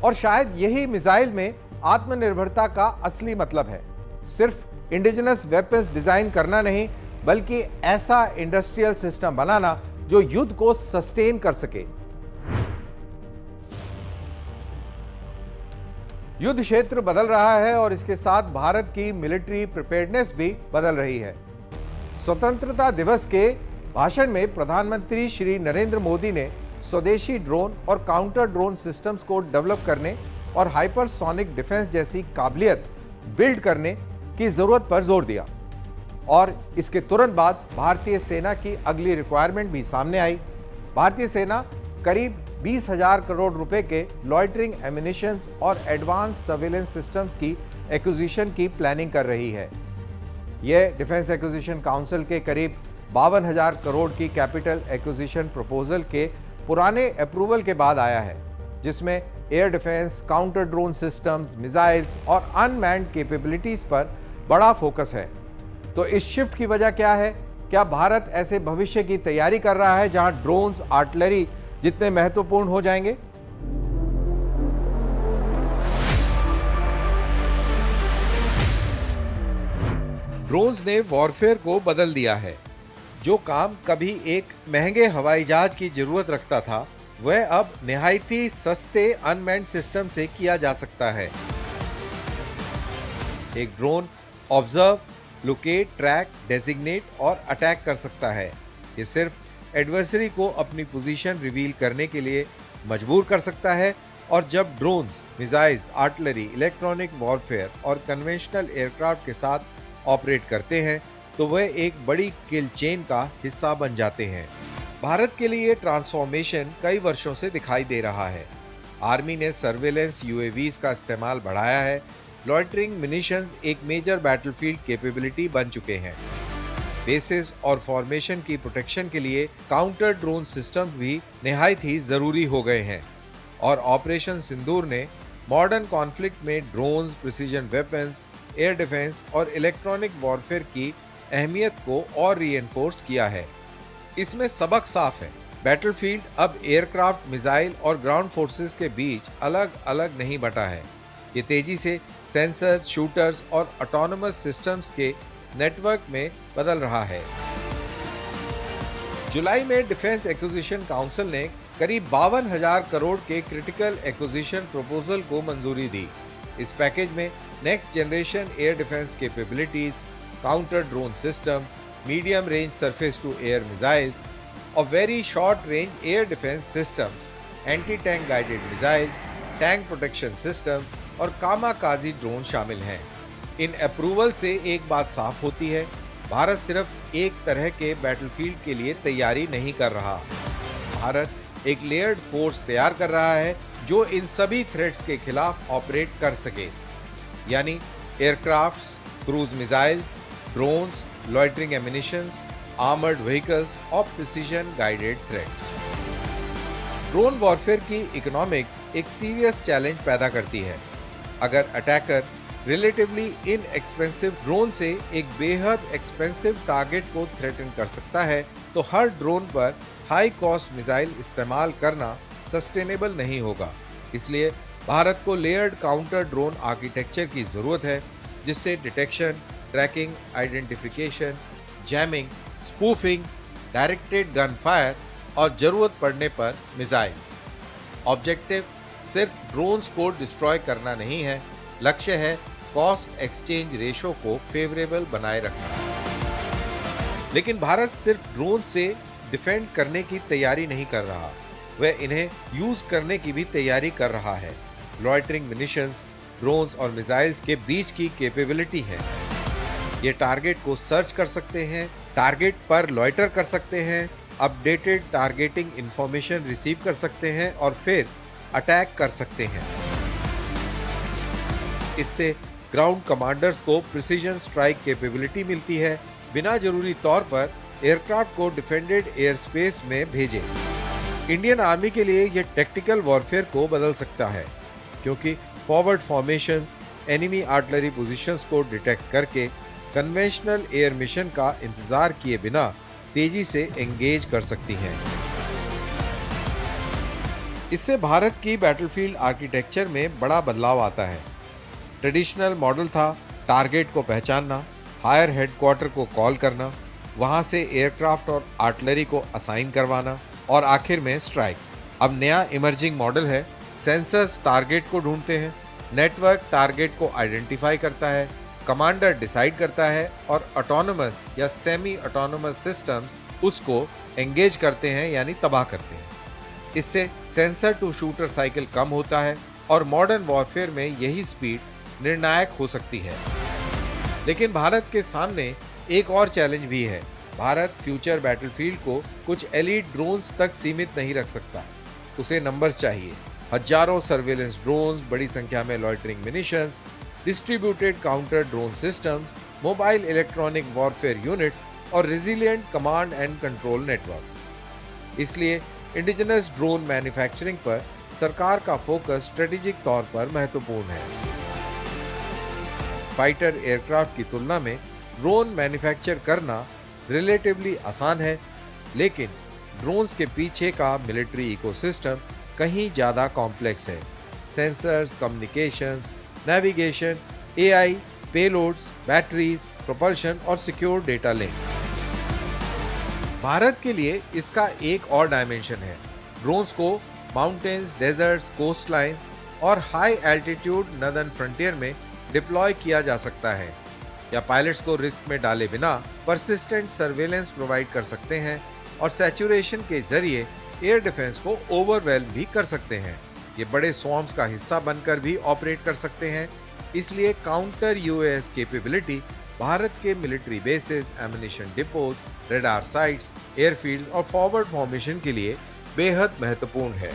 और शायद यही मिसाइल में आत्मनिर्भरता का असली मतलब है। सिर्फ इंडिजिनस वेपन्स डिजाइन करना नहीं, बल्कि ऐसा इंडस्ट्रियल सिस्टम बनाना जो युद्ध को सस्टेन कर सके। युद्ध क्षेत्र बदल रहा है और इसके साथ भारत की मिलिट्री प्रिपेयर्डनेस भी बदल रही है। स्वतंत्रता दिवस के भाषण में प्रधानमंत्री श्री नरेंद्र मोदी ने स्वदेशी ड्रोन और काउंटर ड्रोन सिस्टम्स को डेवलप करने और हाइपरसोनिक डिफेंस जैसी काबिलियत बिल्ड करने की जरूरत पर जोर दिया। और इसके तुरंत बाद भारतीय सेना की अगली रिक्वायरमेंट भी सामने आई। भारतीय सेना करीब 20,000 करोड़ रुपए के लॉइटरिंग एम्यूनिशंस और एडवांस सर्वेलेंस सिस्टम्स की एक्विजिशन की प्लानिंग कर रही है। यह डिफेंस एक्विजिशन काउंसिल के करीब 52,000 करोड़ की कैपिटल एक्विजिशन प्रपोजल के पुराने अप्रूवल के बाद आया है, जिसमें air defence, counter drone systems, missiles और अनमैन्ड कैपेबिलिटीज पर बड़ा फोकस है। तो इस शिफ्ट की वजह क्या है? क्या भारत ऐसे भविष्य की तैयारी कर रहा है जहां ड्रोन्स, आर्टिलरी जितने महत्वपूर्ण हो जाएंगे? ड्रोन्स ने वॉरफेयर को बदल दिया है। जो काम कभी एक महंगे हवाई जहाज की जरूरत रखता था, वह अब निहायती सस्ते अनमैन्ड सिस्टम से किया जा सकता है। एक drone observe, locate, track, designate और अटैक कर सकता है। ये सिर्फ एडवर्सरी को अपनी पोजीशन रिवील करने के लिए मजबूर कर सकता है, और जब drones, missiles, artillery, electronic warfare और कन्वेंशनल एयरक्राफ्ट के साथ ऑपरेट करते हैं तो वह एक बड़ी किल चेन का हिस्सा बन जाते हैं। भारत के लिए ट्रांसफॉर्मेशन कई वर्षों से दिखाई दे रहा है। आर्मी ने सर्वेलेंस यूएवीज का इस्तेमाल बढ़ाया है। लॉइटरिंग म्यूनिशंस एक मेजर बैटलफील्ड कैपेबिलिटी बन चुके हैं। बेसिस और फॉर्मेशन की प्रोटेक्शन के लिए काउंटर ड्रोन सिस्टम भी निहायत ही जरूरी हो गए हैं, और ऑपरेशन सिंदूर ने मॉडर्न कॉन्फ्लिक्ट में drones, precision weapons, air defence और इलेक्ट्रॉनिक वॉरफेयर की अहमियत को और रीएनफोर्स किया है। इसमें सबक साफ है, बैटलफील्ड अब एयरक्राफ्ट, मिसाइल और ग्राउंड फोर्सेस के बीच अलग अलग नहीं बटा है। ये तेजी से सेंसर्स, शूटर्स और ऑटोनोमस सिस्टम्स के नेटवर्क में बदल रहा है। जुलाई में डिफेंस एक्विजिशन काउंसिल ने करीब 52,000 करोड़ के क्रिटिकल एक्विजिशन प्रपोजल को मंजूरी दी। इस पैकेज में next generation air defence capabilities, counter drone systems, medium range surface to air missiles और very short range air defence systems, anti tank guided missiles, tank protection system और kamikaze drone शामिल हैं। इन approval से एक बात साफ होती है, भारत सिर्फ एक तरह के बैटलफील्ड के लिए तैयारी नहीं कर रहा। भारत एक लेयर्ड फोर्स तैयार कर रहा है जो इन सभी थ्रेट्स के खिलाफ ऑपरेट कर सके, यानी aircrafts, cruise missiles, drones, loitering ammunitions, armoured vehicles और precision guided threats. Drone warfare की इकोनॉमिक्स एक सीरियस चैलेंज पैदा करती है। अगर अटैकर रिलेटिवली इनएक्सपेंसिव ड्रोन से एक बेहद एक्सपेंसिव टारगेट को थ्रेटन कर सकता है, तो हर ड्रोन पर हाई कॉस्ट मिसाइल इस्तेमाल करना सस्टेनेबल नहीं होगा। इसलिए भारत को लेयर्ड काउंटर ड्रोन आर्किटेक्चर की जरूरत है, जिससे detection, tracking, identification, jamming, spoofing, directed gun fire और जरूरत पड़ने पर मिसाइल्स। ऑब्जेक्टिव सिर्फ ड्रोन्स को डिस्ट्रॉय करना नहीं है, लक्ष्य है कॉस्ट एक्सचेंज रेशो को फेवरेबल बनाए रखना। लेकिन भारत सिर्फ ड्रोन से डिफेंड करने की तैयारी नहीं कर रहा, वह इन्हें यूज करने की भी तैयारी कर रहा है। लॉइटरिंग म्यूनिशंस, ड्रोन्स और मिसाइल्स के बीच की कैपेबिलिटी है। ये टारगेट को सर्च कर सकते हैं, टारगेट पर लॉइटर कर सकते हैं, अपडेटेड टारगेटिंग इंफॉर्मेशन रिसीव कर सकते हैं और फिर अटैक कर सकते हैं। इससे ग्राउंड कमांडर्स को प्रिसीजन स्ट्राइक कैपेबिलिटी मिलती है, बिना जरूरी तौर पर एयरक्राफ्ट को डिफेंडेड एयर स्पेस में भेजे। इंडियन आर्मी के लिए यह टैक्टिकल वॉरफेयर को बदल सकता है, क्योंकि forward formation, enemy artillery positions को डिटेक्ट करके कन्वेंशनल एयर मिशन का इंतजार किए बिना तेजी से एंगेज कर सकती हैं। इससे भारत की बैटलफील्ड आर्किटेक्चर में बड़ा बदलाव आता है। ट्रेडिशनल मॉडल था टारगेट को पहचानना, हायर हेडक्वार्टर को कॉल करना, वहां से एयरक्राफ्ट और आर्टिलरी को असाइन करवाना और आखिर में स्ट्राइक। अब नया इमर्जिंग मॉडल है, सेंसर्स टारगेट को ढूंढते हैं, नेटवर्क टारगेट को आइडेंटिफाई करता है, कमांडर डिसाइड करता है और ऑटोनोमस या सेमी ऑटोनोमस सिस्टम्स उसको एंगेज करते हैं यानी तबाह करते हैं। इससे सेंसर टू शूटर साइकिल कम होता है और मॉडर्न वॉरफेयर में यही स्पीड निर्णायक हो सकती है। लेकिन भारत के सामने एक और चैलेंज भी है। भारत फ्यूचर बैटलफील्ड को कुछ एलीट ड्रोन्स तक सीमित नहीं रख सकता। उसे नंबर्स चाहिए, हजारों सर्वेलेंस ड्रोन्स, बड़ी संख्या में loitering munitions, distributed counter drone systems, mobile electronic warfare units और resilient command and control networks. इसलिए इंडिजिनस ड्रोन मैन्युफैक्चरिंग पर सरकार का फोकस स्ट्रेटेजिक तौर पर महत्वपूर्ण है। फाइटर एयरक्राफ्ट की तुलना में ड्रोन मैन्युफैक्चर करना रिलेटिवली आसान है, लेकिन ड्रोन्स के पीछे का मिलिट्री इकोसिस्टम कहीं ज़्यादा कॉम्प्लेक्स है। Sensors, communications, navigation, AI, payloads, batteries, propulsion और सिक्योर डेटा लिंक। भारत के लिए इसका एक और डायमेंशन है। ड्रोन्स को माउंटेन्स, डेजर्ट्स, कोस्ट लाइन और हाई एल्टीट्यूड नदर्न फ्रंटियर में डिप्लॉय किया जा सकता है, या पायलट्स को रिस्क में डाले बिना परसिस्टेंट सर्वेलेंस प्रोवाइड कर सकते हैं और सैचुरेशन के जरिए एयर डिफेंस को ओवरवेल्म भी कर सकते हैं। ये बड़े स्वॉर्म्स का हिस्सा बनकर भी ऑपरेट कर सकते हैं। इसलिए काउंटर यूएस कैपेबिलिटी भारत के military bases, ammunition depots, radar sites, airfields और फॉरवर्ड फॉर्मेशन के लिए बेहद महत्वपूर्ण है।